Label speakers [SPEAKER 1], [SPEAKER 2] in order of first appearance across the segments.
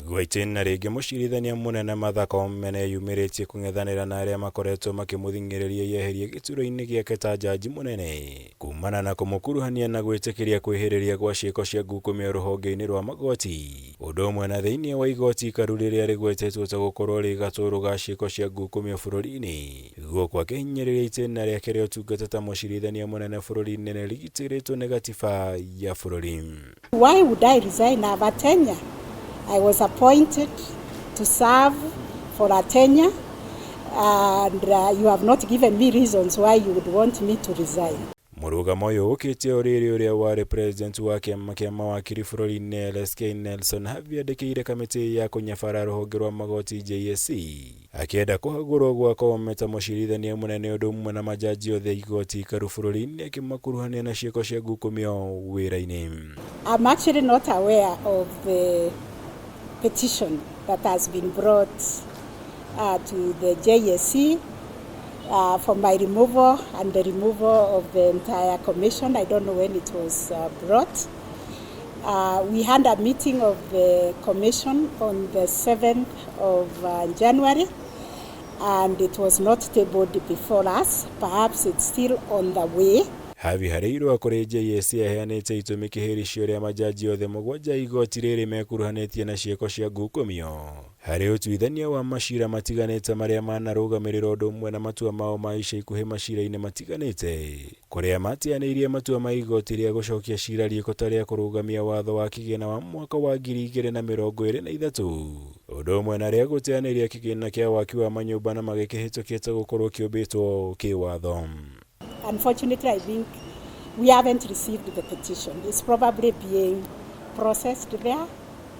[SPEAKER 1] Gwaitena rĩngĩ Mucirithania munene Martha Koome nĩyumĩrĩtie kũng'ethanĩra na arĩa makoretwo makĩmũthing'ĩrĩria yeherie gĩturwa-inĩ gĩake ta jaji munene kumana na kũmũkuruhania na gwĩtĩkĩria kwĩhĩrĩria gwa ciĩko cia ngukumio rũhonge-inĩ rwa magoti. Ũndũ ũmwe na thĩinĩ wa igoti ikaru rĩrĩa rĩgwetetwo ta gũkorwo rĩ gatũrũ ga ciĩko cia ngukumio bũrũri-inĩ. Guoko akĩhinyĩrĩria itĩna rĩake rĩa ũtungata ta Mucirithania munene bũrũri-inĩ rĩgitĩrĩtwo nĩ gatiba ya bũrũri.
[SPEAKER 2] Why would I resign? I have a tenure. I was appointed to serve for a tenure, and you have not given me reasons why you would want me to resign.
[SPEAKER 1] Mũrũgamo ũyũ ũkĩte ũrĩrĩ ũrĩa warĩ president wa kĩama kĩa mawakiri bũrũri-inĩ LSK Nelson Havi andĩkĩire kamĩtĩ ya kũnyabara rũhonge rwa magoti JSC akĩenda kũhagũrwo gwa Koome ta Mucirithania munene ũndũ ũmwe na majaji othe igoti ikaru bũrũri-inĩ akĩmakuruhania na ciĩko cia ngukumio wĩra-inĩ.
[SPEAKER 2] I'm actually not aware of the petition that has been brought to the JSC for my removal and the removal of the entire commission. I don't know when it was brought. We had a meeting of the commission on the 7th of January, and it was not tabled before us. Perhaps it's still on the way.
[SPEAKER 1] Havi harĩirwo kũrĩ JSC aheanĩte itũmi kĩhĩrĩcio rĩa majaji othe mũgwanja igoti rĩrĩ mekuruhanĩtie na ciĩko cia ngukumio harĩ ũtuithania wa macira matiganĩte marĩa manarũgamĩrĩra ũndũ ũmwe na matua mao ma ica ikuhĩ macira-inĩ matiganĩte kũrĩa mateanĩirie matua ma igoti rĩa gũcokia cira rĩko ta rĩa kũrũgamia watho wa kĩgĩna wa mwaka wa 2023 ũndũ ũmwe na rĩa gũteanĩria kĩgĩna kĩa waki wa manyũmba na magĩkĩhĩtũkĩte gũkorwo kĩũmbĩtwo kĩwatho.
[SPEAKER 2] Unfortunately, I think we haven't received the petition. It's probably being processed there.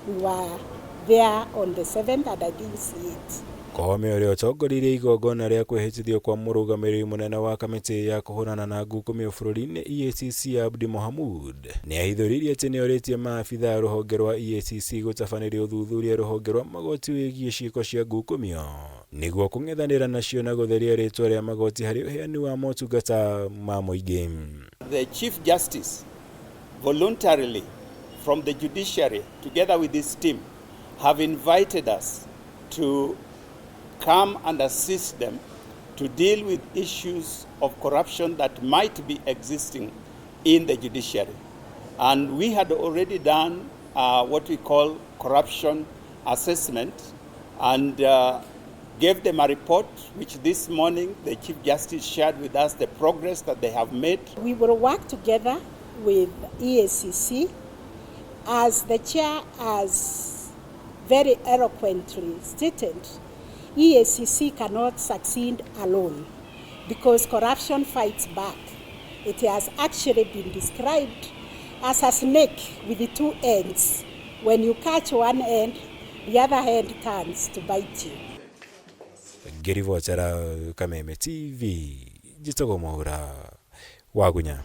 [SPEAKER 2] We were there on the 7th and I didn't see it. Koome ũrĩa ũtongoririe igongona rĩa kwĩhĩtithio kwa mũrũgamĩrĩri mũnene wa kamĩtĩ ya kũhũrana na ngukumio bũrũri-inĩ EACC Abdi Mohamud nĩ ahithũririe atĩ nĩ orĩtie maabitha rũhonge rwa EACC gũtabanĩria ũthuthuria rũhonge rwa magoti wĩgiĩ ciĩko cia ngukumio nĩguo kũng'ethanĩra nacio na gũtheria rĩtwa rĩa magoti harĩ ũheani wa motungata ma mũingĩ.
[SPEAKER 3] The Chief Justice voluntarily from the judiciary together with his team have invited us to come and assist them to deal with issues of corruption that might be existing in the judiciary. And we had already done what we call corruption assessment and gave them a report, which this morning the Chief Justice shared with us the progress that they have made.
[SPEAKER 2] We will work together with EACC. As the chair has very eloquently stated, EACC cannot succeed alone because corruption fights back. It has actually been described as a snake with the two ends. When you catch one end, the other hand turns to bite you.
[SPEAKER 1] Ngĩribotera Kameme TV, Jitogo Mwaura, Wagunya.